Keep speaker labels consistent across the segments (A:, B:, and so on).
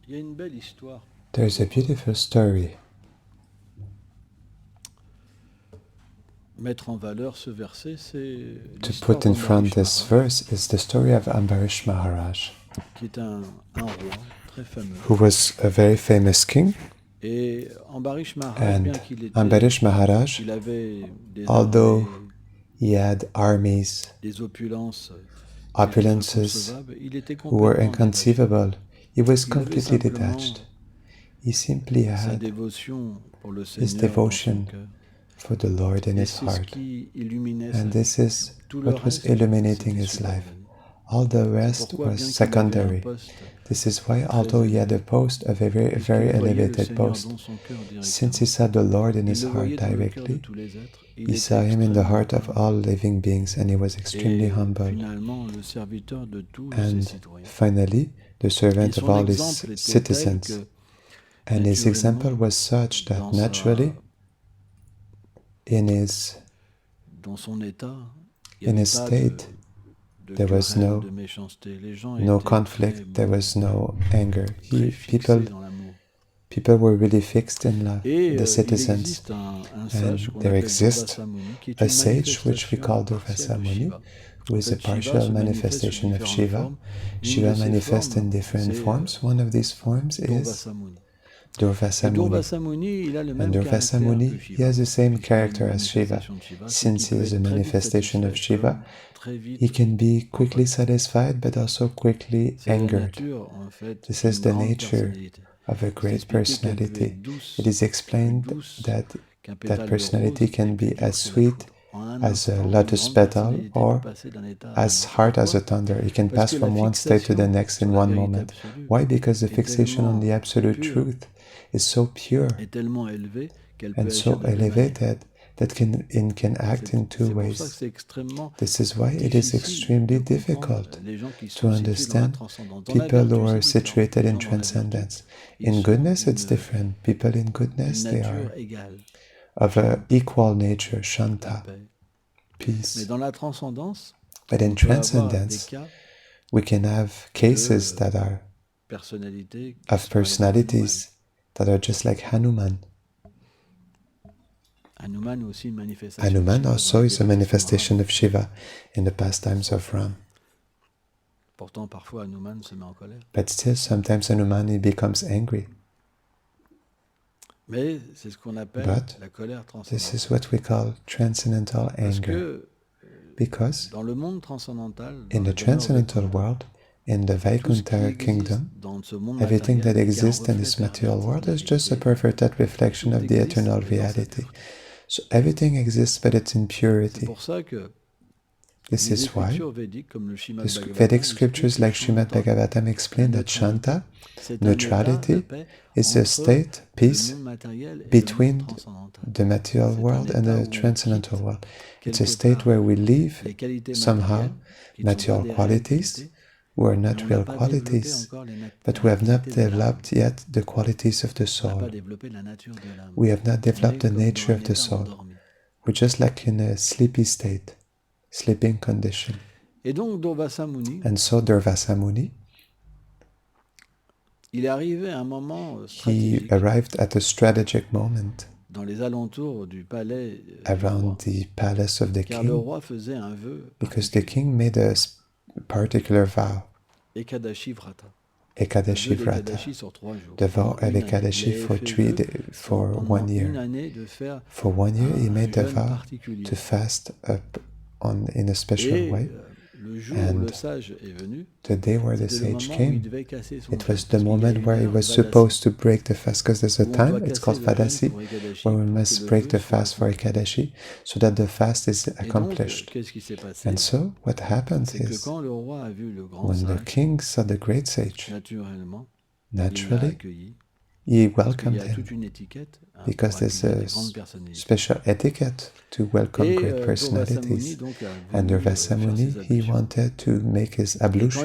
A: Il y a une belle histoire.
B: There's a beautiful story.
A: Mettre en valeur ce verset, c'est
B: To
A: l'histoire
B: put in front
A: d'Ambarish
B: this
A: Maharaj,
B: verse is the story of Ambarish Maharaj,
A: qui est un roi très fameux.
B: who was a very famous king.
A: Et Ambarish Maharaj,
B: And
A: bien qu'il
B: Ambarish Maharaj,
A: il avait des
B: although
A: armées,
B: he had armies,
A: des opulences qui étaient
B: opulences
A: inconcevables, il était
B: who were
A: complètement détaché.
B: inconceivable, he was
A: Il avait
B: completely
A: simplement
B: detached. He simply
A: sa
B: had
A: dévotion pour le
B: his
A: Seigneur dans son
B: devotion
A: cœur.
B: for the Lord in
A: Et
B: his
A: c'est ce
B: heart.
A: qui illuminait sa
B: And
A: vie.
B: this is
A: Tout le
B: what was
A: reste,
B: illuminating
A: c'était
B: his life.
A: subordonné.
B: All the
A: C'est
B: rest
A: pourquoi,
B: was
A: bien qu'il avait un
B: secondary.
A: poste
B: This is why,
A: très
B: although he had a
A: élevé,
B: post, a very
A: puisqu'il voyait le
B: elevated
A: Seigneur
B: post,
A: dans son cœur
B: since he
A: directement,
B: saw the Lord in
A: il
B: his
A: le
B: heart
A: voyait dans le cœur de
B: directly,
A: tous les êtres, et il
B: he saw
A: était
B: him in the
A: extrêmement
B: heart of
A: humble.
B: all living beings, and he was extremely
A: Et
B: humble.
A: finalement, le serviteur de tous ses
B: And
A: citoyens.
B: finally, the
A: Et
B: servant of
A: son
B: all his
A: exemple était tel
B: citizens.
A: que,
B: And his example
A: naturellement,
B: was such that
A: dans
B: naturally,
A: dans son état, il n'y
B: in
A: avait
B: his
A: pas
B: state,
A: de
B: there was
A: querelle, de méchanceté. Les gens
B: no
A: étaient très
B: conflict, there
A: bons,
B: was no anger.
A: très fixés dans l'amour.
B: People were really fixed in love,
A: Et
B: the
A: il
B: citizens.
A: existe un sage
B: And
A: qu'on
B: there
A: appelle
B: exists
A: Durvasa Muni, qui est
B: a
A: une
B: sage which we
A: manifestation
B: call
A: partielle
B: Durvasa
A: de
B: Muni,
A: Shiva.
B: who
A: En
B: is a
A: fait, Shiva
B: partial
A: se manifeste sous
B: manifestation of
A: différentes
B: Shiva.
A: formes. Une
B: Shiva
A: de ces
B: manifests in
A: formes,
B: different
A: c'est
B: forms. One of these forms is
A: Durvasa Muni.
B: Durvasa
A: Et
B: Muni.
A: Durvasa Muni, il a le
B: And
A: même
B: Durvasa
A: caractère
B: Muni,
A: que
B: he
A: Shiva.
B: has the same
A: Puisqu'il est une
B: character as Shiva.
A: manifestation de Shiva, c'est
B: Since
A: qu'il
B: he
A: peut
B: is a
A: être très vite
B: manifestation of
A: satisfait,
B: Shiva,
A: comme très
B: he
A: vite
B: can be quickly
A: emporté.
B: satisfied but also quickly
A: C'est la
B: angered.
A: nature, en fait,
B: This is
A: d'une
B: the
A: grande
B: nature
A: personnalité.
B: of a
A: C'est
B: great
A: expliqué qu'elle peut
B: personality.
A: être douce,
B: It is
A: plus
B: explained
A: douce
B: that
A: qu'un
B: that
A: pétale de
B: personality
A: rose
B: can
A: et plus
B: be as
A: dure que la
B: sweet
A: foudre. En un
B: as a
A: instant, une
B: lotus
A: grande
B: petal
A: personnalité peut
B: or
A: passer d'un état à un
B: as
A: autre.
B: hard as a
A: Pourquoi?
B: thunder. It can
A: Parce
B: pass
A: que la
B: from one state to the
A: fixation
B: next
A: sur
B: in
A: la
B: one
A: vérité
B: moment.
A: absolue
B: Why? Because the
A: est
B: fixation on the absolute
A: pure,
B: truth is so pure
A: est tellement élevée qu'elle peut
B: and
A: agir
B: so
A: de deux manières.
B: elevated that it can act in two
A: C'est pour ça que
B: ways.
A: c'est extrêmement
B: This is why it is
A: difficile
B: extremely
A: de comprendre
B: difficult
A: les gens qui
B: to
A: sont situés dans la
B: understand
A: transcendance. Dans la
B: people who
A: vertu, c'est
B: are
A: différent.
B: situated
A: Les
B: in
A: gens dans la vertu,
B: transcendence.
A: ils
B: In
A: sont
B: goodness, it's different. People in
A: d'une
B: goodness, they
A: nature
B: are
A: égale,
B: of an
A: Shanta,
B: equal nature,
A: la
B: Shanta,
A: paix. Mais
B: peace.
A: dans la transcendance,
B: But in
A: on peut avoir des
B: transcendance,
A: cas
B: we can have cases
A: de
B: that are
A: personnalités qui,
B: of
A: par exemple,
B: personalities that are just like Hanuman.
A: Hanuman est aussi une manifestation de
B: Hanuman
A: Shiva
B: also
A: dans
B: is a
A: les
B: manifestation of Shiva in the pastimes of Ram.
A: Pourtant, parfois, Hanuman se met en colère.
B: But still, sometimes Hanuman he becomes angry.
A: Mais c'est ce qu'on appelle
B: But
A: la colère
B: this
A: transcendante.
B: is what we call transcendental
A: Parce
B: anger.
A: que
B: Because
A: dans le monde transcendantal,
B: in
A: dans
B: the
A: la demeure
B: transcendental
A: Vaikuntha,
B: world, in the
A: tout ce qui
B: Vaikuntha
A: existe
B: kingdom,
A: dans ce monde
B: everything that
A: matériel n'est qu'un
B: exists in
A: reflet
B: this material
A: perverti
B: world
A: de la
B: is just a
A: vérité.
B: perverted reflection
A: Tout
B: of the
A: existe,
B: eternal
A: mais dans sa
B: reality.
A: pureté.
B: So everything exists, but it's in
A: C'est
B: purity.
A: pour ça que
B: This
A: les
B: is why
A: écritures védiques, comme le Srimad
B: the
A: Bhagavatam,
B: Vedic scriptures
A: expliquent
B: like
A: que
B: Srimad
A: Shanta,
B: Bhagavatam
A: la
B: explain that
A: neutralité,
B: Shanta,
A: c'est un état de
B: neutrality,
A: paix
B: is a
A: entre
B: state,
A: le
B: peace,
A: monde matériel et le monde
B: between
A: transcendantal.
B: the material
A: C'est un
B: world and
A: état
B: the
A: où on
B: transcendental
A: quitte
B: world. It's a
A: quelque
B: state
A: part
B: where we leave
A: les qualités
B: somehow
A: matérielles, qui ne sont pas
B: material
A: des réelles
B: qualities,
A: qualités,
B: who are
A: mais
B: not
A: on n'a
B: real
A: pas développé
B: qualities,
A: encore
B: but
A: la
B: we have not
A: qualité de l'âme.
B: developed yet the qualities of the
A: On n'a
B: soul.
A: pas développé la nature de l'âme.
B: We have not
A: On est
B: developed the
A: comme dans
B: nature
A: un
B: of the
A: état
B: soul.
A: endormi.
B: We're just like in a sleepy state, sleeping condition.
A: Et donc Durvasa Muni,
B: And so Durvasa Muni,
A: il est arrivé à un moment
B: he
A: stratégique
B: arrived at a strategic moment
A: dans les alentours du palais du
B: around
A: roi,
B: the palace of the
A: car le
B: king,
A: roi faisait un vœu
B: because the
A: particulier,
B: king made a particular vow,
A: Ekadashi Vrata.
B: Ekadashi
A: Le vœu
B: Vrata,
A: d'Ekadashi sur 3 jours.
B: the vow
A: pendant
B: of
A: une année.
B: Ekadashi
A: Il avait
B: for
A: fait
B: 3
A: vœu
B: days, for
A: pendant
B: 1
A: une
B: year.
A: année de faire
B: For 1 year, he
A: un
B: made a
A: jeûne
B: vow
A: particulier.
B: to fast up in a special
A: Et
B: way.
A: le jour où
B: And
A: le sage est venu,
B: the day where the
A: c'était le
B: sage
A: moment où il
B: came,
A: devait casser son
B: it
A: jeûne.
B: was the
A: Parce qu'il y a
B: moment
A: une
B: where he
A: heure,
B: was
A: Vadasi,
B: supposed to break the fast, because there's a
A: où on doit
B: time, it's called
A: casser le jeûne
B: Vadasi,
A: pour Ekadashi,
B: where we
A: pour que
B: must
A: le
B: break
A: vœu
B: the
A: soit
B: fast for
A: accompli.
B: Ekadashi, so that the fast is
A: Et donc,
B: accomplished.
A: qu'est-ce qui s'est passé?
B: And so, what happened
A: C'est que
B: is,
A: quand le roi a vu le grand
B: when the
A: sage,
B: king saw the great sage,
A: naturellement, il l'a
B: naturally,
A: accueilli.
B: he
A: Parce qu'il y
B: welcomed
A: a
B: him,
A: toute une étiquette
B: because
A: pour
B: there's
A: accueillir
B: a
A: des grandes personnalités.
B: special etiquette to welcome
A: Et
B: great
A: Durvasa Muni
B: personalities.
A: donc a
B: And
A: voulu
B: Durvasa
A: faire
B: Muni,
A: ses
B: he
A: ablutions.
B: wanted to make his
A: Et quand il a
B: ablutions.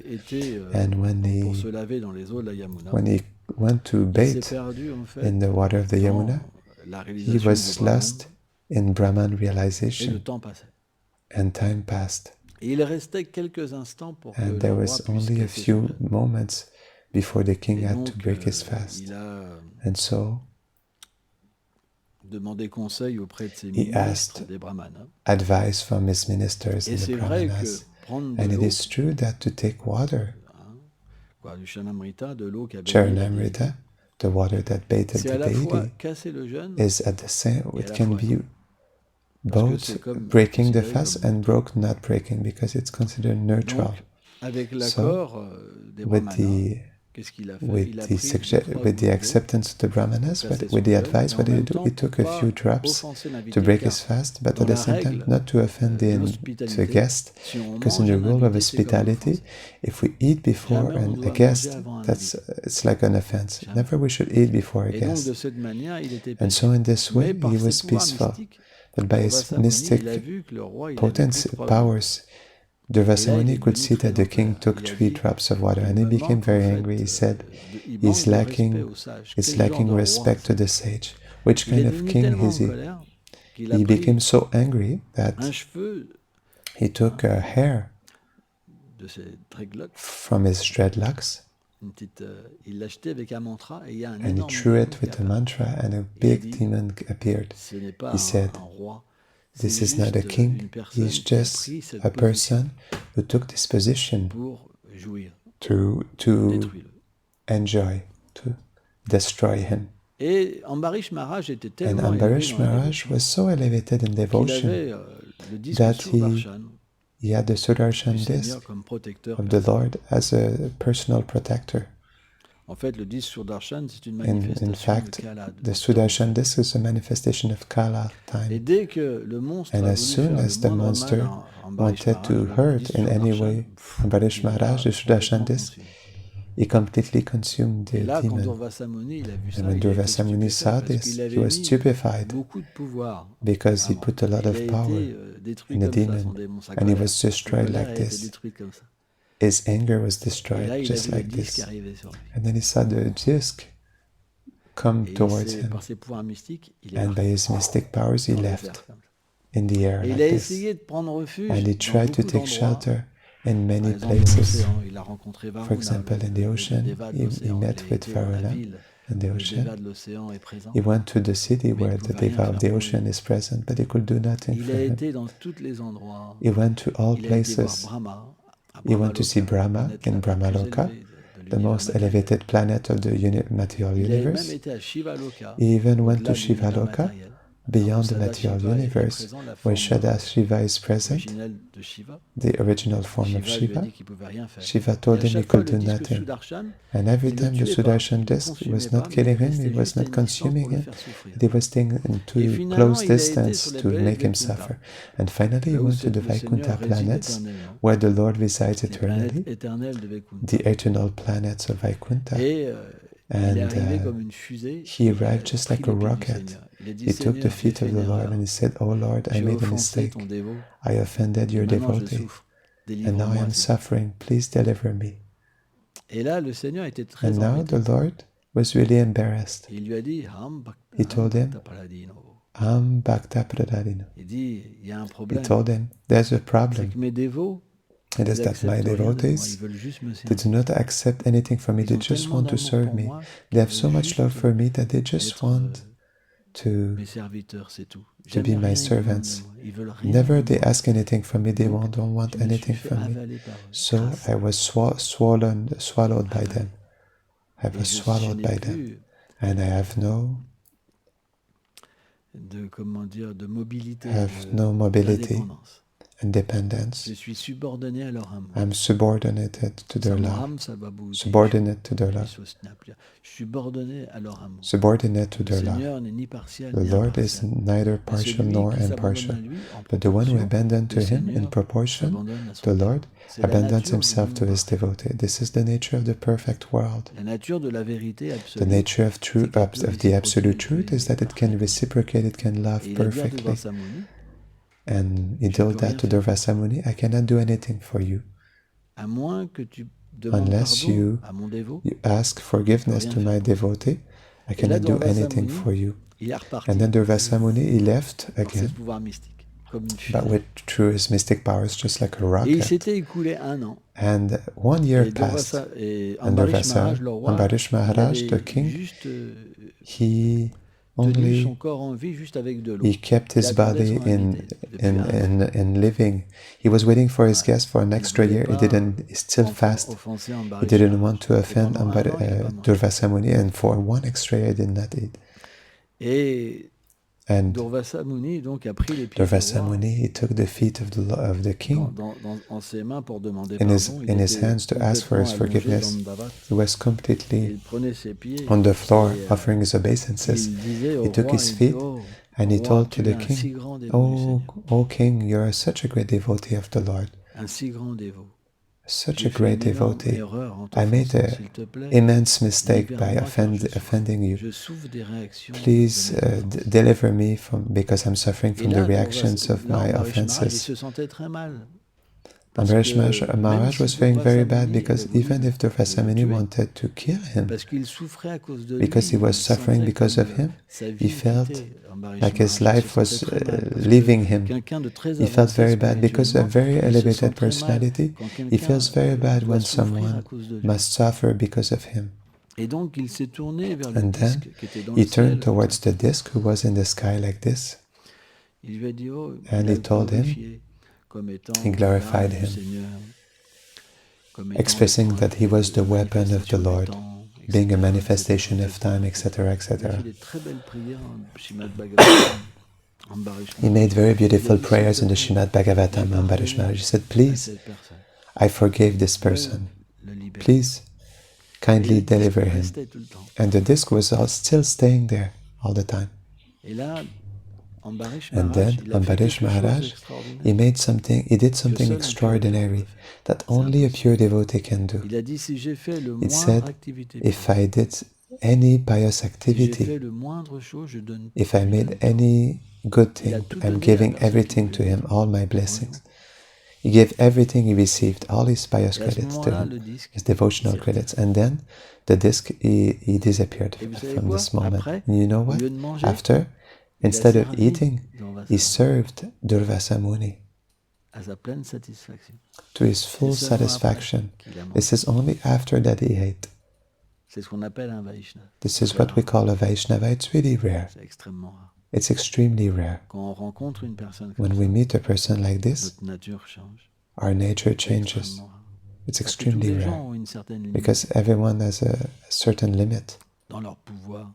A: été
B: And
A: pour se laver dans les eaux de la Yamuna,
B: when he went to
A: il s'est
B: bathe
A: perdu en fait
B: in the water of the
A: dans
B: Yamuna,
A: la
B: he
A: réalisation
B: was
A: du Brahman,
B: lost in Brahman
A: et le
B: realization,
A: temps passait.
B: and time passed.
A: Et il restait quelques instants pour que
B: And
A: le
B: there
A: roi
B: was
A: puisse
B: only a
A: casser son
B: few
A: jeûne.
B: moments before the king
A: Et
B: had
A: donc,
B: to break his fast.
A: il a
B: And so
A: demandé conseil auprès de ses
B: he
A: ministres,
B: asked
A: des brahmanes.
B: advice from his ministers
A: Et
B: and the
A: c'est vrai que
B: brahmanas.
A: prendre de
B: And it
A: l'eau,
B: is true that to take water,
A: du Chanamrita, de l'eau qui a baigné la
B: Charanamrita,
A: déité,
B: the water that bathed
A: c'est à
B: the
A: la fois
B: deity,
A: casser le jeûne
B: is at the same,
A: et à
B: it
A: la
B: can
A: fois
B: be
A: non. Parce que c'est
B: both
A: comme
B: breaking the
A: considéré
B: fast
A: comme
B: and
A: neutre.
B: broke not breaking because it's considered neutral.
A: Donc, avec
B: So,
A: l'accord des
B: with
A: brahmanas,
B: the
A: qu'est-ce qu'il a fait?
B: with
A: Il a
B: the
A: pris 2-3
B: with the
A: gouttes d'eau
B: acceptance of the brahmanas,
A: pour
B: but
A: casser
B: with
A: son
B: the
A: jeûne,
B: advice,
A: et
B: what
A: en
B: did he
A: même
B: do?
A: temps
B: He
A: pour
B: took a few
A: pas
B: drops
A: offenser
B: to
A: l'invité,
B: break
A: car
B: his fast, but
A: dans
B: at the
A: la
B: same time
A: règle
B: not to offend
A: de
B: the
A: l'hospitalité,
B: guest,
A: si on
B: because in
A: mange
B: the
A: un
B: rule of
A: invité, c'est comme
B: hospitality,
A: l'offense.
B: if we eat before
A: Jamais on
B: a
A: doit manger
B: guest,
A: avant un
B: that's
A: invité.
B: it's like an offense.
A: Jamais.
B: Never we should eat before a
A: Et donc de
B: guest.
A: cette manière, il était
B: And so
A: paisible.
B: in this
A: Mais
B: way,
A: par
B: he
A: ses
B: was
A: pouvoirs
B: peaceful.
A: mystiques,
B: But by his
A: Durvasamuni,
B: mystic
A: il a vu que le roi, il avait pris
B: potency
A: 3 gouttes.
B: powers,
A: Et là, il
B: Durvasamuni
A: est
B: could
A: devenu
B: see
A: très
B: that
A: en
B: the king
A: colère.
B: took
A: Il a
B: 3
A: dit
B: drops of water,
A: qu'il
B: and he
A: me
B: became
A: manque en
B: very
A: fait,
B: angry. He said,
A: il
B: he's
A: manque de respect
B: lacking,
A: aux sages.
B: he's
A: Quel genre
B: lacking
A: de roi
B: respect to
A: c'est?
B: the sage. Which
A: Il est
B: kind of
A: devenu
B: king
A: tellement
B: is
A: en
B: he?
A: colère qu'il a
B: He
A: pris
B: became so angry that
A: un cheveu
B: he took a hair
A: de ses dreadlocks,
B: from his dreadlocks
A: une petite, il l'a jeté avec un mantra et il y a un
B: and he
A: énorme
B: threw
A: démon
B: it
A: qui
B: with a
A: apparaît.
B: mantra, and a
A: Il a
B: big
A: dit,
B: demon appeared.
A: ce n'est pas
B: He said,
A: un roi, c'est
B: this is not a
A: juste
B: king,
A: une personne
B: he's
A: qui a
B: just
A: pris cette
B: a
A: position
B: person who took this position
A: pour jouir,
B: to
A: détruire-le.
B: enjoy, to destroy him.
A: Et Ambarish Maharaj était
B: And
A: tellement élevé
B: Ambarish
A: dans la
B: Maharaj
A: dévotion
B: was so elevated in
A: qu'il
B: devotion
A: avait le disque
B: that
A: Sudarshan
B: he had the Sudarshan
A: du
B: disc
A: Seigneur comme protecteur
B: of the
A: personnel.
B: Lord as a personal protector.
A: En fait, le disque Sudarshan, c'est une
B: In
A: manifestation
B: fact,
A: de Kala. de
B: the
A: temps.
B: Sudarshan disc is a manifestation of Kala
A: Et
B: time.
A: dès que le monstre
B: And
A: a
B: as
A: voulu
B: soon
A: faire
B: as
A: le
B: the
A: moindre
B: monster
A: mal à Ambarish
B: wanted to
A: Maharaj, le
B: hurt
A: disque
B: in any
A: Sudarshan,
B: way Ambarish Maharaj, the Sudarshan disc, he completely consumed
A: Et
B: the
A: là, quand
B: demon.
A: Durvasamuni il a vu ça,
B: And when
A: il a été
B: Durvasa Muni
A: stupéfait
B: saw
A: parce
B: this,
A: qu'il
B: he
A: avait
B: was
A: mis
B: stupefied
A: beaucoup de pouvoir.
B: because he
A: Vraiment.
B: put a lot
A: Il a
B: of power
A: été détruit
B: in the
A: comme ça,
B: demon,
A: son démon, sa
B: and he
A: colère.
B: was
A: Sa
B: destroyed
A: colère
B: like
A: a été
B: this.
A: détruite comme ça.
B: His anger was
A: Et là,
B: destroyed
A: il a
B: just
A: vu le
B: like
A: disque
B: this.
A: arriver sur lui.
B: And then he saw the disc come
A: Et
B: towards him,
A: par ses pouvoirs mystiques, il est
B: and by
A: parti
B: his mystic powers, he
A: dans les
B: left
A: airs comme ça.
B: in the air
A: Et il
B: like
A: a
B: this.
A: essayé de prendre refuge
B: And he
A: dans
B: tried to
A: beaucoup
B: take
A: d'endroits.
B: shelter in
A: Par
B: many
A: exemple, dans
B: places.
A: l'océan, il a rencontré Varuna,
B: For example, in the ocean,
A: Deva de
B: he
A: l'océan.
B: met
A: Il a
B: with
A: été dans la
B: Varuna
A: ville
B: in the
A: où le
B: ocean.
A: Deva de l'océan est présent.
B: He went to the city
A: Mais il
B: where the
A: pouvait rien
B: Deva of
A: faire
B: the
A: pour
B: ocean
A: lui.
B: is present, but he could do nothing
A: Il
B: for
A: a
B: him.
A: été dans tous les endroits.
B: He went to all
A: Il a été voir
B: places.
A: Brahma, à
B: He went to see
A: Brahmaloka,
B: Brahma
A: la planète
B: in
A: la plus
B: Brahmaloka,
A: élevée de
B: the
A: l'univers
B: most
A: matériel.
B: elevated planet of the material
A: Il a même
B: universe.
A: été à Shivaloka,
B: He even went
A: au-delà
B: to
A: de l'univers
B: Shivaloka,
A: matériel.
B: beyond the
A: Sadashiva
B: material
A: est
B: universe,
A: présent, la
B: where
A: forme
B: Shada Shiva is present,
A: originelle de Shiva.
B: the original form of
A: Shiva lui a
B: Shiva.
A: dit qu'il ne pouvait rien faire.
B: Shiva
A: Et
B: told
A: à
B: him he
A: chaque fois,
B: could
A: le
B: do
A: disque
B: nothing.
A: Sudarshan,
B: And every
A: il ne
B: time the
A: tuait pas,
B: Sudarshan
A: il ne
B: disc
A: consumait
B: was
A: pas,
B: not
A: mais il
B: killing him,
A: restait
B: he was
A: juste à
B: not
A: une distance pour
B: consuming
A: le
B: him,
A: faire souffrir.
B: they were staying in
A: Et
B: too
A: finalement,
B: close
A: il a été
B: distance
A: sur les
B: to
A: planètes
B: make him
A: Vaikuntha,
B: suffer. And finally he
A: là où
B: went to the
A: le Seigneur
B: Vaikuntha
A: réside
B: planets,
A: éternellement.
B: where the Lord resides
A: Les planètes
B: eternally,
A: éternelles de Vaikuntha.
B: the eternal planets of Vaikuntha.
A: Et il est
B: And
A: arrivé comme une fusée.
B: he
A: Il a
B: arrived just
A: pris
B: like
A: les
B: a
A: pieds du
B: rocket.
A: Seigneur. Il a dit,
B: He took the
A: Seigneur, j'ai
B: feet
A: fait
B: of
A: une
B: the Lord
A: erreur.
B: and he said, Oh Lord, I
A: J'ai
B: made a
A: offensé
B: mistake.
A: ton dévot.
B: I offended
A: Et
B: your
A: maintenant, je
B: devotee.
A: souffre.
B: And now I
A: Délivre-moi.
B: am suffering. Please deliver me.
A: Et là, le Seigneur était très
B: And now
A: embêté.
B: the Lord was really embarrassed.
A: Et il lui a dit,
B: He told him,
A: Paladino.
B: Bhakta Pradadino.
A: Il dit, il y a un
B: He
A: problème.
B: told him, there's a
A: C'est
B: problem.
A: que mes dévots,
B: It is
A: ils
B: that my
A: acceptent rien de moi.
B: devotees,
A: Ils veulent juste me
B: they do
A: servir.
B: not accept anything from me.
A: Ils
B: They
A: ont
B: just
A: tellement
B: want to
A: d'amour
B: serve
A: pour
B: me.
A: moi
B: They have
A: qu'ils
B: so
A: veulent
B: much love
A: juste
B: for me that they just
A: être
B: want to
A: mes serviteurs, c'est tout.
B: to be
A: Jamais
B: my
A: rien ils demandent de
B: servants.
A: moi. Ils veulent rien
B: Never
A: de
B: they
A: moi.
B: ask anything from me. They
A: Donc,
B: don't want
A: je me suis
B: anything
A: fait
B: from me.
A: avaler par eux.
B: So
A: Grâce.
B: I was swallowed by them. I
A: Et
B: was
A: je
B: swallowed
A: n'ai
B: by them.
A: plus
B: And I have no
A: de mobilité,
B: no mobility
A: d'indépendance.
B: and dependence.
A: Je suis subordonné à leur amour.
B: I'm subordinated to their love.
A: Samaham Salvabhuti.
B: Subordinate to their love.
A: Subordonné à leur amour.
B: Subordinate to
A: Le
B: their love.
A: Seigneur n'est ni partiel
B: The
A: ni
B: Lord is
A: impartial.
B: neither
A: Mais
B: partial
A: celui
B: nor
A: qui s'abandonne
B: impartial.
A: à lui en
B: But the one who
A: proportion,
B: abandoned to
A: le
B: him in
A: Seigneur
B: proportion,
A: s'abandonne à son
B: the Lord
A: C'est la
B: abandons
A: nature du
B: himself
A: monde
B: to his
A: parfait.
B: devotee. This is the nature of the perfect world.
A: La nature de la vérité
B: The
A: absolue.
B: nature of
A: C'est qu'il peut
B: of the
A: réciproquer,
B: absolute
A: il
B: truth
A: peut
B: is that it can
A: parfaitement.
B: reciprocate, it can love
A: Et il a dit à
B: perfectly.
A: Durvasamuni,
B: And he
A: Je
B: told
A: peux
B: that
A: rien
B: to
A: faire.
B: Durvasamuni, I cannot do anything for you.
A: à moins que tu demandes
B: Unless
A: pardon
B: you-
A: à mon dévot,
B: You ask forgiveness
A: rien
B: to
A: faire
B: my
A: pour toi.
B: devotee, I
A: Et là,
B: cannot do anything
A: Durvasamuni,
B: for you.
A: il est reparti
B: And then Durvasamuni, he left
A: par ses
B: again
A: pouvoirs mystiques. comme une
B: but
A: fusée.
B: through his mystic powers, just like a
A: Et il
B: rocket.
A: s'était écoulé 1 an.
B: And 1 year
A: Et
B: passed,
A: Ambarish Maharaj, le roi,
B: Ambarish
A: il
B: Maharaj, the
A: avait
B: king,
A: juste
B: he
A: tenu son
B: only
A: corps en vie juste avec de l'eau.
B: he kept
A: Il
B: his
A: attendait
B: body
A: son invité depuis
B: in
A: 1 an.
B: in living. He was waiting for his
A: Ouais.
B: guest for an
A: Il
B: extra
A: voulait
B: year. He
A: pas
B: didn't. He still fast.
A: offenser
B: He
A: Ambarish
B: didn't
A: Maharaj.
B: want to
A: Et
B: offend
A: pendant 1 an, il n'a pas mangé.
B: Durvasa Muni, and for 1 extra year, he did not eat.
A: Et
B: And
A: Durvasa Muni donc a pris les pieds du
B: Durvasa
A: roi
B: Muni, he took the feet of the king
A: en ses mains pour demander
B: in
A: pardon. Il
B: his
A: était
B: hands to ask for
A: complètement
B: his
A: allongé
B: forgiveness.
A: dans le davat.
B: He was
A: Et
B: completely
A: il prenait ses pieds
B: on the floor,
A: et
B: offering his obeisances.
A: il disait au
B: He took
A: roi,
B: his
A: il dit,
B: feet
A: oh,
B: and he
A: roi,
B: told to
A: tu es
B: the
A: un
B: king,
A: si grand dévot du
B: "Oh,
A: Seigneur,
B: oh king, you are such a great devotee of the Lord,
A: un si grand dévot.
B: such
A: J'ai
B: a
A: fait
B: great
A: une énorme
B: devotee.
A: erreur en
B: I made
A: t'offensant,
B: an
A: s'il te plaît.
B: immense mistake by
A: Libère-moi car je
B: offending you.
A: Je souffre des réactions
B: Please
A: de mes offenses.
B: deliver me from because I'm suffering
A: Et
B: from the
A: là,
B: reactions of
A: là,
B: my
A: Ambarish Maharaj, il
B: offenses."
A: se sentait très mal. Parce
B: Ambarish
A: que même
B: Maharaj
A: si
B: was feeling very bad
A: Durvasa Muni
B: because
A: avait voulu
B: even if Durvasa
A: le
B: Muni
A: tuer,
B: wanted to kill him,
A: parce qu'il souffrait à cause de
B: because he
A: lui,
B: was
A: il
B: suffering
A: sentait
B: because
A: comme
B: of him,
A: sa
B: he
A: vie
B: felt
A: quittait Ambarish
B: like his
A: Maharaj. Il
B: life
A: se
B: was
A: sentait très mal parce que
B: leaving him.
A: quelqu'un de très
B: He felt
A: avancé
B: very bad because a
A: spirituellement,
B: very
A: il se
B: elevated
A: sent très mal
B: personality.
A: quand
B: He
A: quelqu'un
B: feels very bad
A: doit
B: when
A: souffrir à
B: someone
A: cause de lui.
B: must suffer because of him.
A: Et donc il s'est tourné vers le
B: And then
A: disque qui était dans
B: he
A: le
B: turned
A: ciel.
B: towards the disc who was in the sky like this,
A: Il lui a dit, oh,
B: and
A: il a
B: he told him,
A: glorifié comme étant
B: he glorified
A: l'arme du
B: him,
A: Seigneur, comme étant
B: expressing
A: le point
B: that he was the weapon of the
A: manifestation du
B: Lord,
A: temps,
B: being a
A: etc.,
B: manifestation of time,
A: etc.
B: etc.,
A: Il a
B: etc.
A: fait des très belles prières en Srimad Bhagavatam, Ambarish
B: He made
A: Maharaj.
B: very
A: Il a
B: beautiful
A: dit, s'il
B: prayers
A: te
B: in the
A: plaît,
B: Srimad Bhagavatam.
A: j'ai
B: Ambarish
A: pardonné
B: Maharaj, he said,
A: à
B: "Please,
A: cette personne.
B: I forgave this
A: Veuille
B: person.
A: le libérer.
B: Please,
A: Et
B: kindly
A: le disque
B: deliver him."
A: restait tout le temps.
B: And the disc was still staying there all the time.
A: Et là, Ambarish
B: And
A: Maharaj,
B: then
A: il a fait
B: Ambarish
A: quelque chose
B: Maharaj,
A: d'extraordinaire.
B: he did
A: Que
B: something
A: seul un pur dévot peut
B: extraordinary
A: faire.
B: that
A: C'est
B: only a
A: impossible.
B: pure devotee can do.
A: Il a dit, si j'ai fait le
B: It
A: moindre
B: said,
A: activité
B: if
A: pieuse,
B: I did any pious
A: si j'ai
B: activity,
A: fait le moindre chose, je donne,
B: if I
A: je
B: made
A: donne tout.
B: any good
A: Il a
B: thing,
A: tout
B: I'm
A: donné à la
B: giving
A: personne qui
B: everything
A: voulait
B: to him,
A: vivre.
B: all my
A: Voyez-vous.
B: blessings. He gave everything he received, all his pious
A: Et à ce
B: credits to
A: moment-là,
B: him,
A: le disque
B: his devotional
A: s'est
B: credits.
A: retiré.
B: And then the disc, he disappeared
A: Et vous savez
B: from
A: quoi?
B: this moment.
A: Après,
B: And you know
A: au
B: what?
A: lieu de manger,
B: After,
A: il a
B: instead of
A: servi
B: eating,
A: Durvasa
B: he served Durvasa Muni
A: à sa pleine satisfaction.
B: to his
A: C'est
B: full
A: seulement après
B: satisfaction.
A: qu'il a mangé.
B: This is only after that he ate.
A: C'est ce qu'on appelle un Vaishnava.
B: This
A: C'est
B: is
A: très
B: what we
A: rare.
B: call a Vaishnava. It's really rare.
A: C'est extrêmement rare.
B: It's extremely rare.
A: Quand on rencontre une personne comme
B: When we
A: ça,
B: meet a person like this,
A: notre nature change.
B: our nature
A: C'est
B: changes.
A: extrêmement rare.
B: It's
A: Parce que tous
B: extremely
A: les
B: rare
A: gens ont une certaine limite
B: because everyone has a certain limit
A: dans leur pouvoir.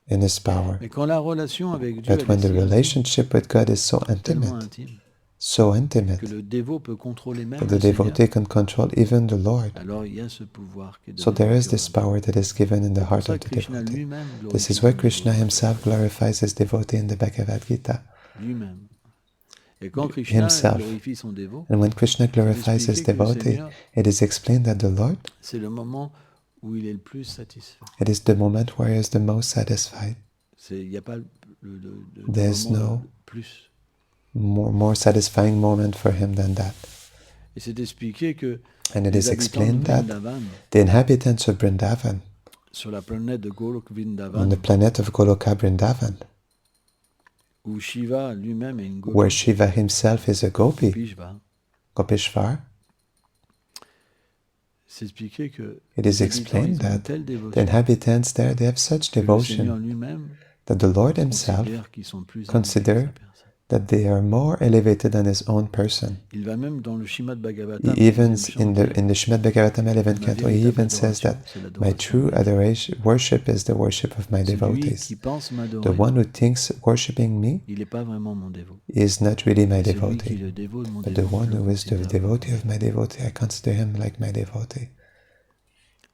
B: in his power.
A: Mais quand la relation avec Dieu
B: But
A: elle
B: when
A: est
B: the
A: si intime,
B: relationship with God is so
A: tellement
B: intimate,
A: intime,
B: so intimate,
A: que le dévot peut contrôler même
B: that the
A: le Seigneur,
B: devotee can control even the Lord.
A: alors il y a ce pouvoir qui est
B: So
A: donné
B: there
A: au
B: is
A: pur
B: this
A: devotee.
B: power that is given in the
A: C'est pour
B: heart
A: ça
B: of
A: que
B: the
A: Krishna
B: devotee.
A: lui-même
B: This
A: glorifie
B: is why
A: son
B: Krishna
A: dévot,
B: himself glorifies his devotee in the Bhagavad Gita.
A: lui-même. Et quand Krishna
B: Himself.
A: glorifie son dévot,
B: And when Krishna
A: c'est
B: glorifies his
A: expliqué que le
B: devotee,
A: Seigneur,
B: it is explained that the Lord,
A: c'est le moment où il est le plus satisfait.
B: it is the moment where he is the most satisfied.
A: Il n'y a pas de
B: There's
A: moment
B: no
A: de plus.
B: more satisfying moment for him than that.
A: Et c'est expliqué que
B: And it
A: les
B: is
A: habitants de
B: explained that
A: Vrindavan,
B: the inhabitants of Vrindavan,
A: sur la planète de Golok
B: on
A: Vrindavan,
B: the planet of Goloka Vrindavan,
A: où Shiva lui-même est une
B: where
A: Golok,
B: Shiva himself is a gopi,
A: Pishva,
B: Gopishvar,
A: c'est expliqué que
B: it
A: les
B: is
A: habitants
B: explained
A: ils ont une
B: that
A: telle
B: the
A: dévotion
B: inhabitants there, they have such
A: que le Seigneur
B: devotion
A: lui-même
B: that the Lord himself
A: considère qu'ils sont plus élevés que
B: consider
A: sa personne.
B: that they are more elevated than his own person.
A: Il va même dans le Srimad
B: He
A: Bhagavatam,
B: even,
A: 11e chant,
B: in the Srimad Bhagavatam 11th
A: ma
B: canto, he
A: véritable
B: even says that
A: adoration, c'est
B: my
A: l'adoration
B: true
A: de Dieu.
B: adoration, worship is the worship of my
A: Celui
B: devotees.
A: qui pense
B: The
A: m'adorer,
B: one who thinks worshiping me
A: il n'est pas vraiment mon dévot.
B: is not really my
A: Celui qui est
B: devotee.
A: le dévot de mon
B: But the
A: dévot,
B: one
A: je le
B: who is the
A: considère
B: devotee
A: comme
B: of my devotee, I consider him like my devotee.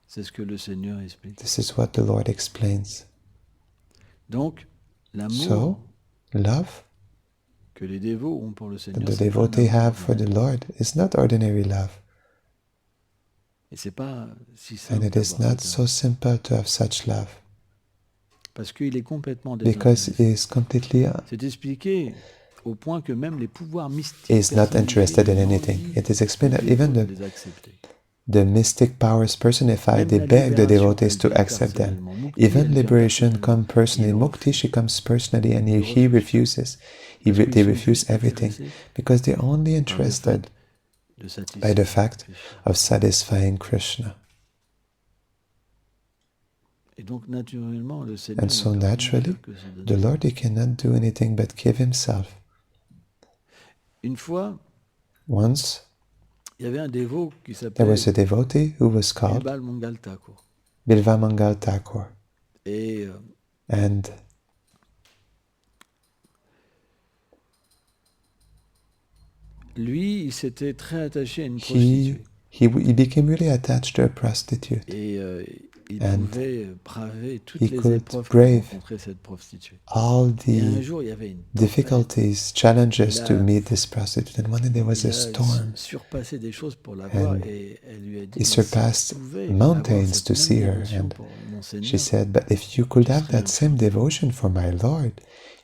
A: c'est ce que le Seigneur explique.
B: This is what the Lord explains.
A: Donc, l'amour
B: So, love
A: que les dévots ont pour le
B: that
A: Seigneur,
B: the
A: c'est pas un
B: devotee
A: amour
B: have for the
A: ordinaire.
B: Lord is not ordinary love.
A: Et c'est pas si
B: And
A: simple
B: it is
A: d'avoir
B: not
A: cet
B: so
A: amour.
B: simple to have such love.
A: Parce qu'il est complètement
B: Because
A: désintéressé.
B: he is completely
A: C'est expliqué au point que même les pouvoirs mystiques
B: is not
A: personnifiés
B: interested in
A: demandent
B: anything. It is explained that
A: aux
B: even
A: dévots de les accepter.
B: the mystic powers personified,
A: Même
B: they
A: la
B: beg the
A: libération,
B: devotees
A: elle
B: to
A: vient
B: accept them.
A: personnellement. Mukti,
B: Even
A: elle vient
B: liberation
A: personnellement.
B: comes personally.
A: Il
B: Mukti,
A: refuse.
B: she comes personally and
A: Il
B: he
A: refuse.
B: refuses.
A: Parce qu'ils
B: they
A: sont
B: refuse
A: juste
B: everything
A: intéressés
B: because they're only
A: par le
B: interested
A: fait de
B: by the
A: satisfaire
B: fact
A: Krishna.
B: of satisfying Krishna.
A: Et donc, naturellement, le
B: And
A: Seigneur, il
B: so
A: peut rien
B: naturally,
A: faire que se
B: the
A: donner.
B: Lord, he cannot do anything but give himself.
A: Une fois,
B: Once,
A: il y avait un dévot qui
B: there was
A: s'appelait
B: a devotee who was called
A: Bilbal Mangal Thakur.
B: Bilva Mangal Thakur.
A: Et
B: And
A: lui, il s'était très attaché à une
B: he,
A: prostituée.
B: he became really attached to a prostitute.
A: Et il
B: And
A: pouvait braver toutes
B: he
A: les
B: could
A: épreuves que
B: brave
A: rencontrait cette prostituée.
B: all
A: Et un
B: the
A: jour, il y avait une tempête.
B: difficulties, challenges
A: Il
B: to
A: a,
B: meet this prostitute. And one day there was
A: il
B: a
A: a
B: storm,
A: surpassé des choses pour la voir
B: and
A: et elle lui a dit,
B: he
A: mais si tu
B: surpassed
A: pouvais avoir
B: mountains
A: cette
B: to
A: même
B: see her.
A: dévotion
B: And
A: pour mon
B: she
A: Seigneur,
B: said, but if you could
A: tu
B: have
A: serais
B: that
A: un
B: same
A: pur dévot.
B: devotion for my Lord,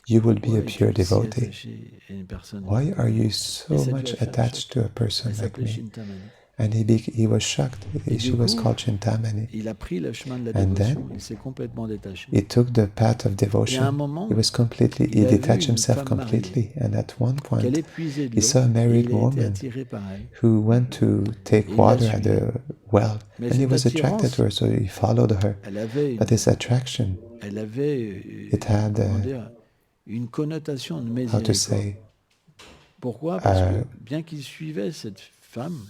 B: you will be a
A: Pourquoi
B: pure
A: es-tu si
B: devotee.
A: attaché à une personne
B: Why are you
A: Et
B: so
A: ça lui
B: much
A: a fait un
B: attached
A: choc.
B: to a person
A: Elle
B: like
A: s'appelait
B: me?
A: Chintamani.
B: And he was shocked.
A: Et
B: She
A: du
B: was
A: coup,
B: called Chintamani.
A: il a pris le chemin de la
B: And
A: dévotion.
B: then
A: Il s'est complètement détaché.
B: he took the path of
A: Et à un
B: devotion. He
A: moment,
B: was completely,
A: il
B: he
A: a vu
B: detached
A: une
B: himself
A: femme mariée
B: completely. And at one
A: qu'elle
B: point,
A: épuisait de
B: he saw
A: l'eau
B: a
A: et
B: married
A: il a été
B: woman
A: attiré par elle.
B: who went to take
A: Et il la
B: water at
A: suivait.
B: the well.
A: Mais
B: And he
A: cette
B: was attracted to
A: attirance,
B: her, so he followed her.
A: elle avait
B: But his attraction,
A: une,
B: it had,
A: comment dire, une connotation de
B: how to
A: miséricorde.
B: say,
A: Pourquoi? Parce que bien qu'il suivait cette femme,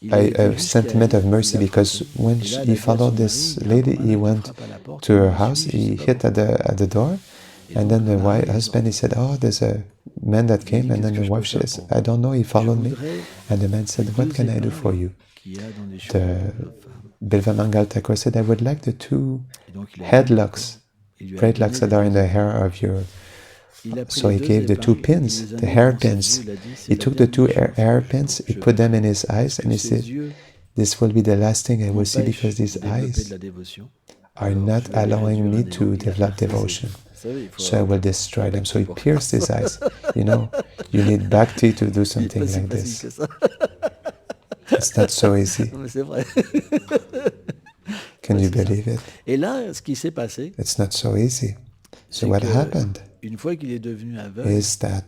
A: il a
B: a
A: été jusqu'à
B: sentiment
A: elle,
B: of
A: il
B: mercy,
A: l'a
B: because
A: frappée.
B: when
A: Et là, elle
B: he
A: a dit à son
B: followed
A: mari,
B: this
A: il y a un
B: lady,
A: grand
B: he
A: âne qui
B: went
A: frappe à la porte,
B: to
A: il
B: her
A: me
B: house,
A: suit, je sais
B: he
A: pas
B: hit
A: pourquoi.
B: at the door,
A: Et
B: and
A: donc
B: then
A: le
B: the
A: mari est
B: husband, he
A: sorti.
B: said, oh, there's a man that
A: Il
B: came,
A: dit,
B: and
A: qu'est-ce
B: then
A: que
B: the
A: je peux
B: wife
A: faire
B: says,
A: pour
B: I don't know, he
A: Je
B: followed me,
A: voudrais
B: and the man
A: les
B: said, what
A: deux
B: can I do for
A: épingles
B: you?
A: qu'il y a dans les cheveux
B: The
A: de la femme.
B: Bilva Mangal Thakur said, I would like the two
A: Et donc il a dit, d'accord.
B: headlocks,
A: Il lui a
B: dreadlocks
A: donné
B: that are
A: les
B: in
A: deux
B: the hair
A: épingles.
B: of your.
A: Il a pris
B: So
A: les
B: he
A: deux
B: gave the two
A: épingles, il
B: pins,
A: les a
B: the
A: mis
B: hair
A: devant ses
B: pins.
A: yeux, il a dit, c'est
B: He
A: la
B: took the two
A: dernière chose
B: hair
A: que
B: pins, he
A: je
B: put
A: veux
B: them in
A: faire.
B: his
A: Parce
B: eyes,
A: que
B: and he
A: ses
B: said,
A: yeux
B: this will be the last thing I will see because
A: m'empêchent
B: these
A: de développer de
B: eyes
A: la dévotion.
B: are
A: Alors
B: not
A: je vais les
B: allowing
A: réduire à
B: me
A: néant.
B: to
A: Il a
B: develop
A: percé ses
B: devotion.
A: yeux. Vous savez, il faut
B: So I
A: avoir
B: will
A: du
B: destroy them. So
A: bhakti
B: he
A: pour faire
B: pierced his
A: ça.
B: eyes. You know, you need bhakti to do
A: C'est pas
B: something
A: si
B: like
A: facile
B: this.
A: que ça.
B: It's not so easy.
A: Non, mais c'est vrai.
B: Can
A: Ouais,
B: you
A: c'est ça.
B: believe it?
A: Et là, ce qui s'est passé,
B: It's not so easy. So
A: c'est
B: what
A: que
B: happened
A: une fois qu'il est devenu aveugle,
B: is that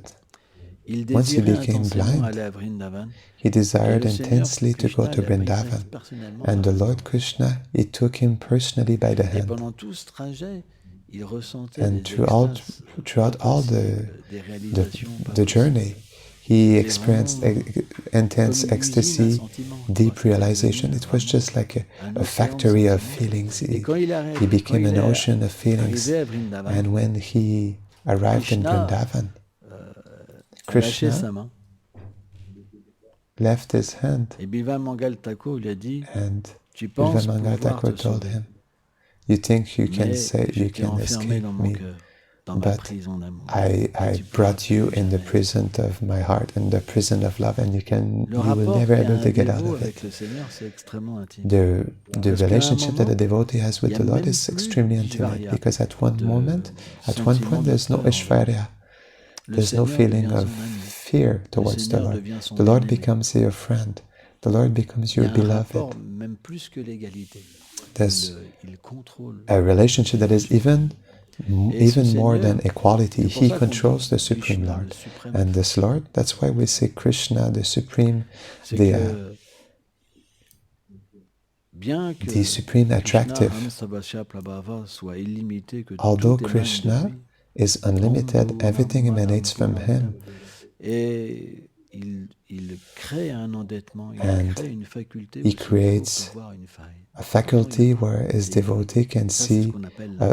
A: il
B: once he
A: désirait
B: became
A: intensément
B: blind,
A: aller à Vrindavan.
B: he
A: Et
B: desired
A: le Seigneur
B: intensely to go
A: Krishna
B: to
A: l'a pris
B: Vrindavan.
A: personnellement
B: And
A: par
B: the
A: la main.
B: Lord Krishna, he took him personally by the
A: Et
B: hand.
A: pendant tout ce trajet, il ressentait
B: And
A: des
B: throughout
A: extases pas
B: all
A: possibles, des
B: the,
A: réalisations pas
B: the
A: possibles.
B: journey, he
A: C'était
B: experienced
A: vraiment
B: intense
A: comme une usine, un
B: ecstasy,
A: sentiment.
B: deep
A: C'était
B: realization.
A: devenu
B: It was
A: vraiment
B: just like
A: un
B: a
A: océan de
B: factory of
A: sentiments.
B: feelings.
A: Et quand
B: He became
A: il
B: an
A: est
B: ocean of feelings.
A: arrivé à Vrindavan,
B: And when he arrived in
A: Krishna
B: Vrindavan,
A: a lâché
B: Krishna
A: sa main.
B: left his hand,
A: Et Bilva Mangal Thakur lui a dit,
B: and
A: tu
B: Bilva
A: penses
B: Mangal
A: pouvoir
B: Thakur
A: te
B: told
A: sauver,
B: him, you think you can
A: mais
B: say
A: je
B: you
A: t'ai
B: can
A: enfermé
B: escape
A: dans mon
B: me,
A: cœur, dans ma
B: but
A: prison d'amour.
B: I
A: Tu pourras
B: brought you
A: plus
B: in the
A: jamais.
B: prison of my heart, in the prison of love, and
A: Le
B: you will
A: rapport
B: never
A: qu'a
B: able
A: un
B: to get out
A: dévot
B: of
A: avec
B: it.
A: le Seigneur, c'est extrêmement intime.
B: The
A: Parce qu'à un
B: relationship that
A: moment,
B: a devotee has
A: il
B: with
A: y a
B: the Lord
A: même
B: is
A: plus
B: extremely intimate,
A: d'Ishvarya,
B: because at one
A: de
B: moment, at one
A: sentiment
B: point,
A: de
B: there's no
A: peur.
B: Ishvarya.
A: Le
B: There's no
A: Seigneur
B: feeling
A: devient
B: of
A: son ami.
B: fear
A: Le
B: towards the
A: Seigneur
B: Lord.
A: devient son
B: The Lord
A: bien-aimé.
B: becomes your friend. The Lord becomes
A: Il y
B: your
A: a un
B: beloved.
A: rapport même plus que l'égalité.
B: There's
A: Il contrôle
B: a relationship that is even
A: Et ce
B: more than
A: Seigneur,
B: equality.
A: c'est pour
B: He
A: ça qu'on
B: controls
A: dit
B: the Supreme
A: Krishna,
B: Lord.
A: le suprême
B: And
A: Krishna.
B: this Lord, that's why we say Krishna, the Supreme,
A: C'est
B: the,
A: que bien que
B: the Supreme
A: Krishna
B: attractive.
A: Hamsabhasya Prabhava soit illimité, que
B: Although
A: tout émane de
B: Krishna
A: lui,
B: is unlimited, everything emanates from Him.
A: Et il crée un endettement, il
B: And
A: crée une faculté
B: He
A: où il faut
B: creates
A: voir une faille.
B: a faculty where his devotee can
A: Ça, c'est ce
B: see
A: qu'on appelle la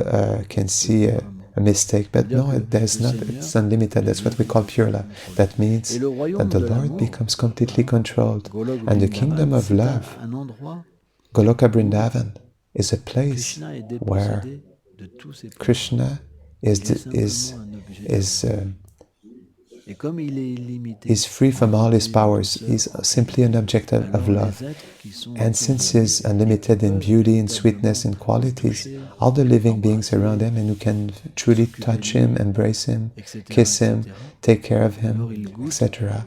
B: a mistake, but no, there's not. It's unlimited. That's what we call pure love. That means
A: Et le
B: that
A: royaume
B: the
A: de
B: Lord
A: l'amour,
B: becomes completely controlled,
A: Golok
B: and the
A: Vrindavan,
B: kingdom of
A: c'est
B: love,
A: un endroit
B: Goloka Vrindavan, is a place
A: Krishna est
B: where
A: dépossédé de tous ses pouvoirs.
B: Krishna is
A: Il est simplement un objet. Et comme il est illimité,
B: is free from all his powers.
A: douceur,
B: He's simply an object of
A: alors
B: love.
A: les êtres qui sont
B: And
A: autour
B: since
A: de lui
B: he's unlimited in
A: peuvent
B: beauty, in sweetness, in
A: véritablement
B: qualities,
A: toucher,
B: all the living beings
A: embrasser,
B: around him, and who can truly
A: s'occuper
B: touch
A: de lui,
B: him, embrace him,
A: etc.,
B: kiss him,
A: etc.
B: take care of
A: Alors
B: him,
A: il goûte
B: etc.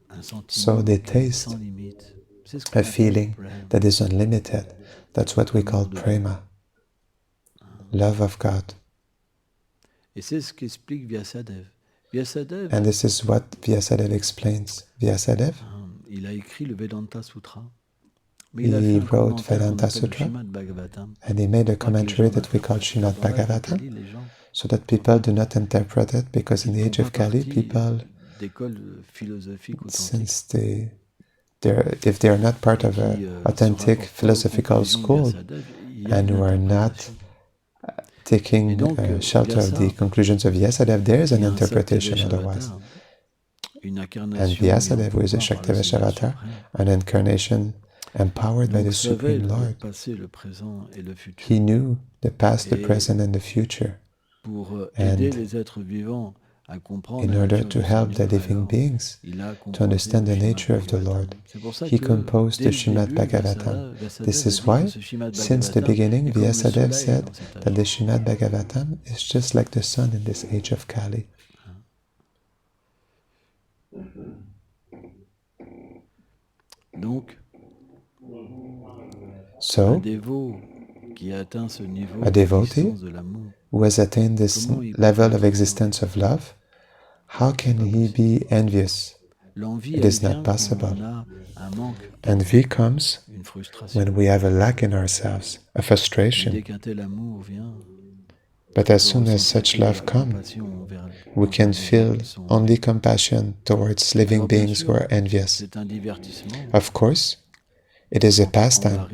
A: un
B: So
A: sentiment
B: they
A: qui est
B: taste
A: sans limite. C'est ce qu'on
B: a
A: appelle
B: feeling
A: prema,
B: that is unlimited. That's what we call
A: l'amour de Dieu.
B: prema, love of God.
A: Et c'est ce qu'explique Vyasadeva.
B: And this is what Vyasadeva explains. Vyasadeva,
A: il a écrit le Vedanta Sutra.
B: He wrote Vedanta Sutra, and he made a commentary that we call Srimad Bhagavatam, so that people do not interpret it, because in the age of Kali, people, since if they are not part of an authentic philosophical school, and who are not taking shelter of the conclusions of Vyasadeva, there is an interpretation otherwise. And Vyasadeva, who is a Shaktivesh avatar, an incarnation empowered by the Supreme Lord, he knew the past, the present, and the future. And in order to help the living beings to understand the nature of the Lord, he composed the Srimad Bhagavatam. This is why, since the beginning, Vyasadeva said that the Srimad Bhagavatam is just like the sun in this age of Kali. So, a devotee who has attained this level of existence of love, how can he be envious? It is not possible. Envy comes when we have a lack in ourselves, a frustration. But as soon as such love comes, we can feel only compassion towards living beings who are envious. Of course, it is a pastime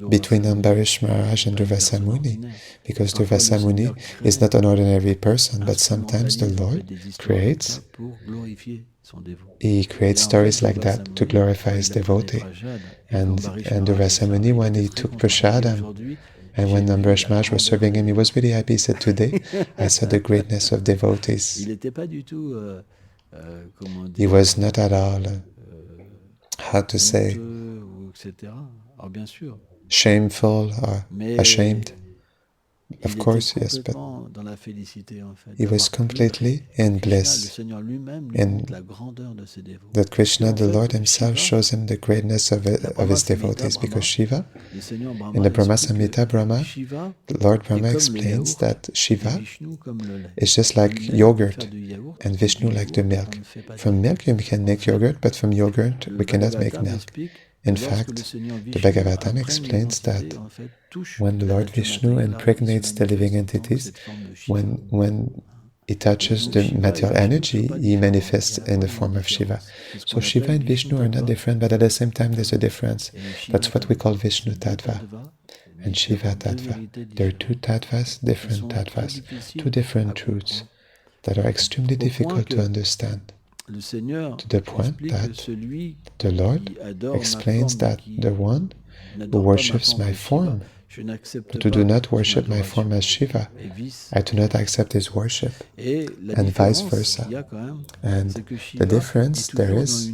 B: between Ambarish Maharaj and Durvasa Muni, because Durvasa Muni is not an ordinary person, but sometimes the Lord creates stories like that to glorify his devotee. And Durvasa Muni, when he took prasadam, and when Ambarish Maharaj was serving him, he was really happy. He said, "Today, I saw the greatness of devotees." He was not at all, how to say, shameful or ashamed. Of course, yes, but he was completely in bliss, in that Krishna, the Lord himself, shows him the greatness of his devotees, because Shiva, in the Brahma Samhita, the Lord Brahma explains that Shiva is just like yogurt, and Vishnu like the milk. From milk you can make yogurt, but from yogurt we cannot make milk. In fact, the Bhagavatam explains that when Lord Vishnu impregnates the living entities, when he touches the material energy, he manifests in the form of Shiva. So Shiva and Vishnu are not different, but at the same time there's a difference. That's what we call Vishnu Tattva and Shiva Tattva. There are two tattvas, different tattvas, two different truths that are extremely difficult to understand. To the point that the Lord explains that the one who worships my form, but who do not worship my form as Shiva, I do not accept his worship, and vice versa. And the difference there is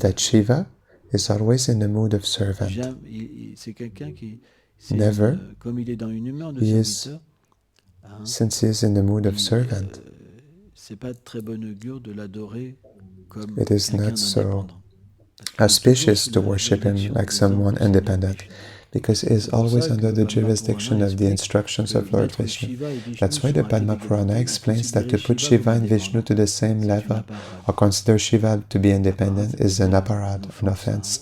B: that Shiva is always in the mood of servant. Never, he is, since he is in the mood of servant, it is not so auspicious to worship him like someone independent, because he is always under the jurisdiction of the instructions of Lord Vishnu. That's why the Padma Purana explains that to put Shiva and Vishnu to the same level, or consider Shiva to be independent, is an aparad, an offense.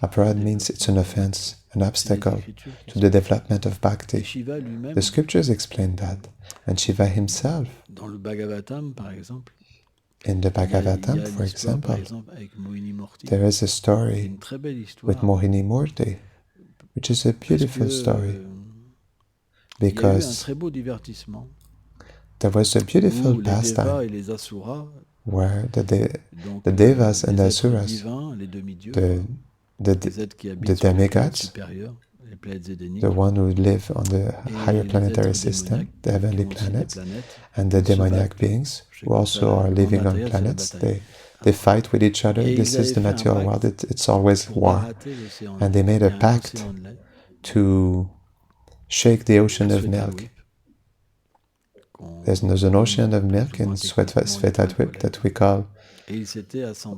B: Aparad means it's an offense, an obstacle to the development of bhakti. The scriptures explain that. And Shiva himself, in the Bhagavatam, for example, there is a story with Mohini Murti, which is a beautiful story, because there was a beautiful pastime where the Devas and the Asuras, the demigods, the one who live on the higher planetary system, the heavenly planets, and the demoniac beings who also are living on planets, they fight with each other. This is the material world, it's always war. And they made a pact to shake the ocean of milk. There's an ocean of milk in Svetatwip that we call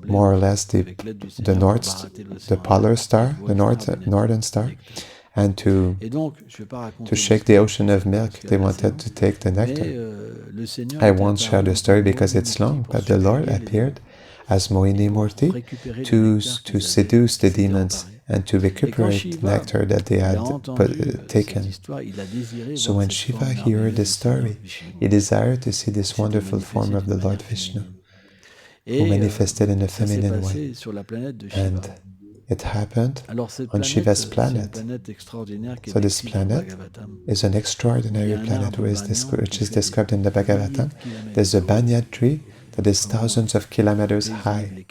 B: more or less the polar star, the northern star. and to shake the ocean of milk. They wanted to take the nectar. I won't share the story because it's long, but the Lord appeared as Mohini Murti to seduce the demons and to recuperate the nectar that they had taken. So when Shiva heard this story, he desired to see this wonderful form of the Lord Vishnu, who manifested in a feminine way. And it happened on Shiva's planet. So this planet is an extraordinary planet which is described in the Bhagavatam. There's a banyan tree that is thousands of kilometers high,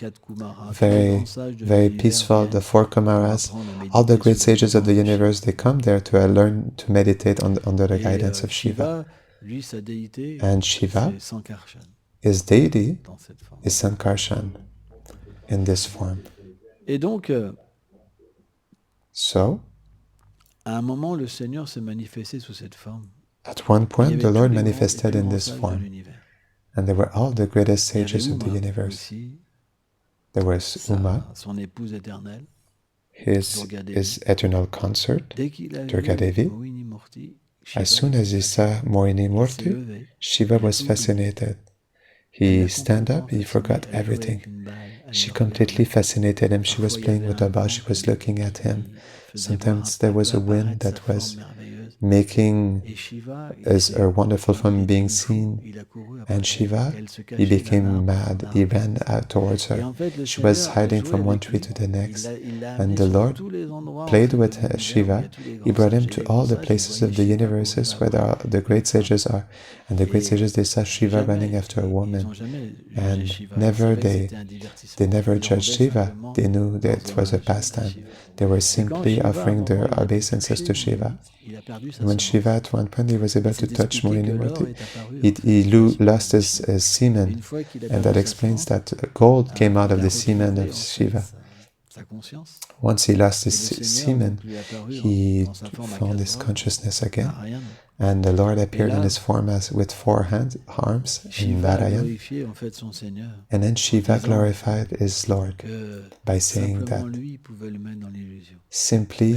B: very, very peaceful. The four Kumaras, all the great sages of the universe, they come there to learn to meditate under the guidance of Shiva. And Shiva, his deity, is Sankarshan in this form.
A: Et donc,
B: so,
A: à un moment, le Seigneur s'est manifesté sous cette forme.
B: At one point, the Lord manifested in this form, and there were all the greatest sages of the universe. There was Uma,
A: son épouse éternelle,
B: his eternal consort, Durga Devi. As soon as he saw Mohini Murti, Shiva was fascinated. He stand up, he forgot everything. She completely fascinated him. She was playing with the ball, she was looking at him. Sometimes there was a wind that was making her wonderful form being seen. And Shiva, he became mad. He ran out towards her. She was hiding from one tree to the next. And the Lord played with Shiva. He brought him to all the places of the universes where the great sages are. And the great sages, they saw Shiva running after a woman. And they never judged Shiva. They knew that it was a pastime. They were simply offering their obeisances to Shiva. And when Shiva at one point he was about to touch Mohini Murti, he lost his semen, and that explains that gold came out of the semen of Shiva. Once he lost his semen, he found his consciousness again, and the Lord appeared in his form with four arms in Narayan. And then Shiva glorified his Lord by saying that simply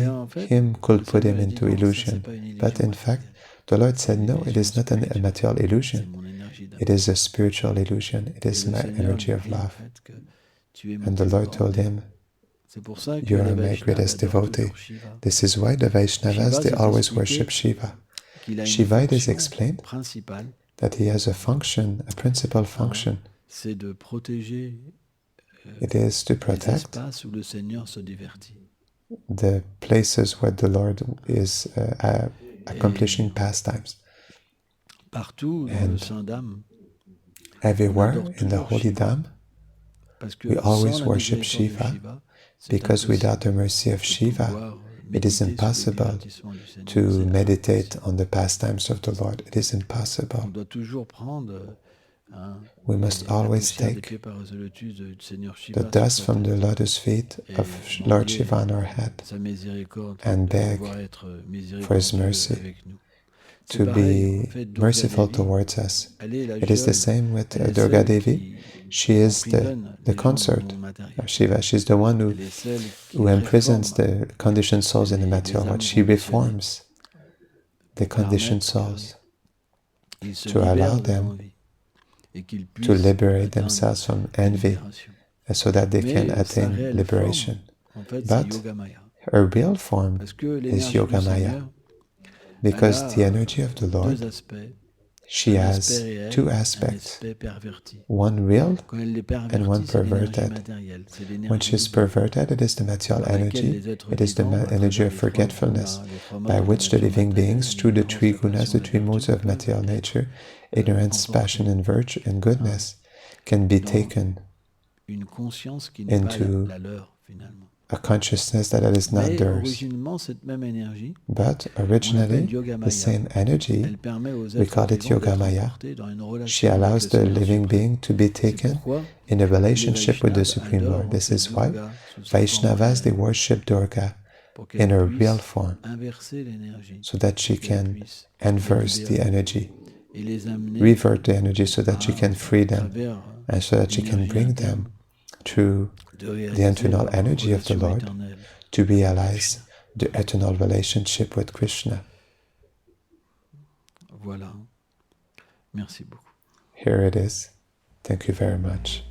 B: him could put him into illusion. But in fact, the Lord said, no, it is not a material illusion. It is a spiritual illusion. It is my energy of love. And the Lord told him, you are my greatest devotee. This is why the Vaishnavas, they always worship Shiva. Shiva, it is explained that he has a function, a principal function. It is to protect the places where the Lord is accomplishing pastimes. And everywhere in the Holy Dham, we always worship Shiva, because without the mercy of Shiva, it is impossible to meditate on the pastimes of the Lord. It is impossible. We must always take the dust from the lotus feet of Lord Shiva on our head and beg for His mercy to be merciful towards us. It is the same with Durga Devi. She is the consort of Shiva. She's the one who imprisons the conditioned souls in the material world. She reforms the conditioned souls to allow them to liberate themselves from envy so that they can attain liberation. But her real form is Yogamaya, because the energy of the Lord, she has two aspects, one real and one perverted. When she is perverted, it is the material energy, it is the energy of forgetfulness, by which the living beings, through the three gunas, the three modes of material nature, ignorance, passion, and virtue, and goodness, can be taken into a consciousness that is not theirs. But originally, the same energy, we call it Yogamaya, she allows the living being to be taken in a relationship with the Supreme Lord. This is why Vaishnavas, they worship Durga in her real form, so that she can inverse the energy, revert the energy, so that she can free them, and so that she can bring them through the internal energy of the Lord to realize the eternal relationship with Krishna.
A: Voilà. Merci beaucoup.
B: Here it is. Thank you very much.